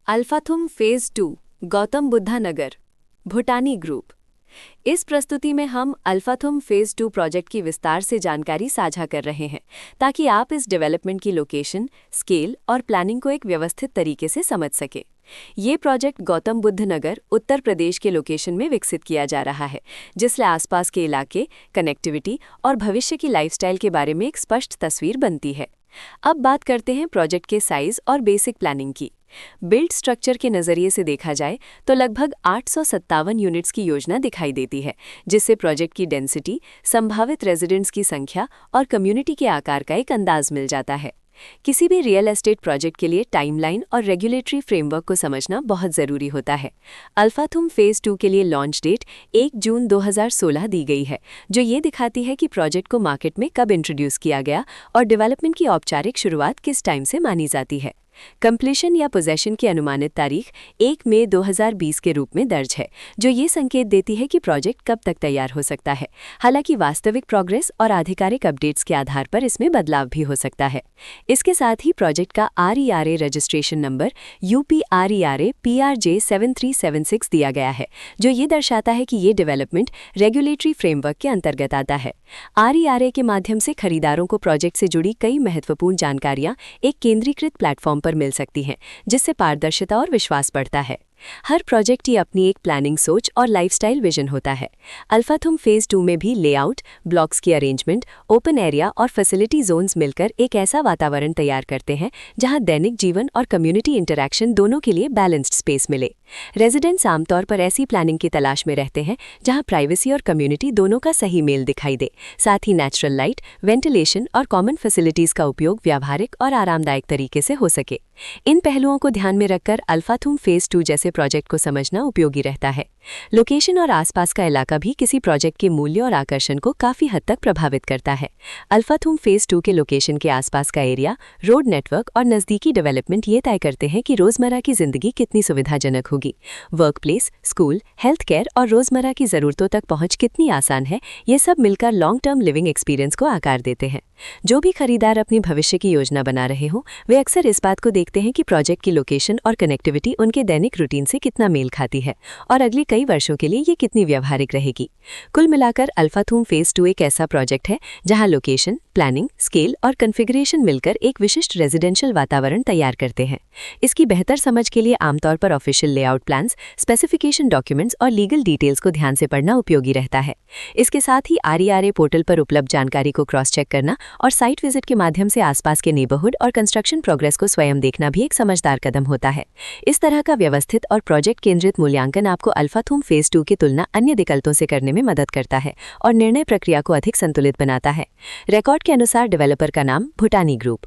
अल्फाथुम phase 2 Gautam Buddha नगर भूटानी group. इस प्रस्तुति में हम अल्फाथुम फेज 2 प्रोजेक्ट की विस्तार से जानकारी साझा कर रहे हैं ताकि आप इस डेवलपमेंट की लोकेशन, स्केल और प्लानिंग को एक व्यवस्थित तरीके से समझ सकें। ये प्रोजेक्ट गौतम बुद्ध नगर, उत्तर प्रदेश के लोकेशन में विकसित किया जा रहा है, जिससे आसपास के इलाके, कनेक्टिविटी और भविष्य की लाइफस्टाइल के बारे में एक स्पष्ट तस्वीर बनती है। अब बात करते हैं प्रोजेक्ट के साइज और बेसिक प्लानिंग की। बिल्ड स्ट्रक्चर के नज़रिए से देखा जाए तो लगभग 857 यूनिट्स की योजना दिखाई देती है, जिससे प्रोजेक्ट की डेंसिटी, संभावित रेजिडेंट्स की संख्या और कम्युनिटी के आकार का एक अंदाज मिल जाता है। किसी भी रियल एस्टेट प्रोजेक्ट के लिए टाइमलाइन और रेगुलेटरी फ्रेमवर्क को समझना बहुत ज़रूरी होता है। अल्फाथुम फेज 2 के लिए लॉन्च डेट 1 जून 2016 दी गई है, जो ये दिखाती है कि प्रोजेक्ट को मार्केट में कब इंट्रोड्यूस किया गया और डेवलपमेंट की औपचारिक शुरुआत किस टाइम से मानी जाती है। कंप्लीशन या पोजेशन की अनुमानित तारीख 1 मई 2020 के रूप में दर्ज है, जो ये संकेत देती है कि प्रोजेक्ट कब तक तैयार हो सकता है। हालांकि वास्तविक प्रोग्रेस और आधिकारिक अपडेट्स के आधार पर इसमें बदलाव भी हो सकता है। इसके साथ ही प्रोजेक्ट का RERA registration number UPRERA PRJ 7376 दिया गया है, जो ये दर्शाता है कि ये डेवलपमेंट रेगुलेटरी फ्रेमवर्क के अंतर्गत आता है। RERA के माध्यम से खरीदारों को प्रोजेक्ट से जुड़ी कई महत्वपूर्ण जानकारियां एक केंद्रीकृत प्लेटफॉर्म पर मिल सकती हैं, जिससे पारदर्शिता और विश्वास बढ़ता है। हर प्रोजेक्ट की अपनी एक प्लानिंग सोच और लाइफस्टाइल विजन होता है। अल्फाथुम फेज 2 में भी लेआउट, ब्लॉक्स की अरेंजमेंट, ओपन एरिया और फैसिलिटी जोन्स मिलकर एक ऐसा वातावरण तैयार करते हैं जहां दैनिक जीवन और कम्युनिटी इंटरैक्शन दोनों के लिए बैलेंस्ड स्पेस मिले। रेजिडेंट्स आमतौर पर ऐसी प्लानिंग की तलाश में रहते हैं जहां प्राइवेसी और कम्युनिटी दोनों का सही मेल दिखाई दे। साथ ही नेचुरल लाइट, वेंटिलेशन और कॉमन फैसिलिटीज का उपयोग व्यावहारिक और आरामदायक तरीके से हो सके। इन पहलुओं को ध्यान में रखकर अल्फाथुम फेज 2 जैसे प्रोजेक्ट को समझना उपयोगी रहता है। लोकेशन और आसपास का इलाका भी किसी प्रोजेक्ट के मूल्य और आकर्षण को काफी हद तक प्रभावित करता है। अल्फाथुम फेज 2 के लोकेशन के आसपास का एरिया, रोड नेटवर्क और नज़दीकी डेवलपमेंट ये तय करते हैं कि रोजमर्रा की जिंदगी कितनी सुविधाजनक होगी। Work place, school, health care और रोजमर्रा की जरूरतों तक पहुंच कितनी आसान है, ये सब मिलकर लॉन्ग टर्म लिविंग एक्सपीरियंस को आकार देते हैं। जो भी खरीदार अपनी भविष्य की योजना बना रहे हों, वे अक्सर इस बात को देखते हैं कि प्रोजेक्ट की लोकेशन और कनेक्टिविटी उनके दैनिक रूटीन से कितना मेल खाती है और अगले कई वर्षों के लिए ये कितनी व्यावहारिक रहेगी। कुल मिलाकर अल्फाथुम फेज 2 एक ऐसा प्रोजेक्ट है जहां लोकेशन, प्लानिंग, स्केल और कॉन्फ़िगरेशन मिलकर एक विशिष्ट रेजिडेंशियल वातावरण तैयार करते हैं। इसकी बेहतर समझ के लिए आमतौर पर official layout plans, specification documents और लीगल डिटेल्स को ध्यान से पढ़ना उपयोगी रहता है। इसके साथ ही RERA पोर्टल पर उपलब्ध जानकारी को क्रॉस चेक करना और साइट विजिट के माध्यम से आसपास के नेबरहुड और कंस्ट्रक्शन प्रोग्रेस को स्वयं देखना भी एक समझदार कदम होता है। इस तरह का व्यवस्थित और प्रोजेक्ट केंद्रित मूल्यांकन आपको अल्फाथुम फेज 2 की तुलना अन्य विकल्पों से करने में मदद करता है और निर्णय प्रक्रिया को अधिक संतुलित बनाता है। रिकॉर्ड के अनुसार डेवलपर का नाम भूटानी ग्रुप।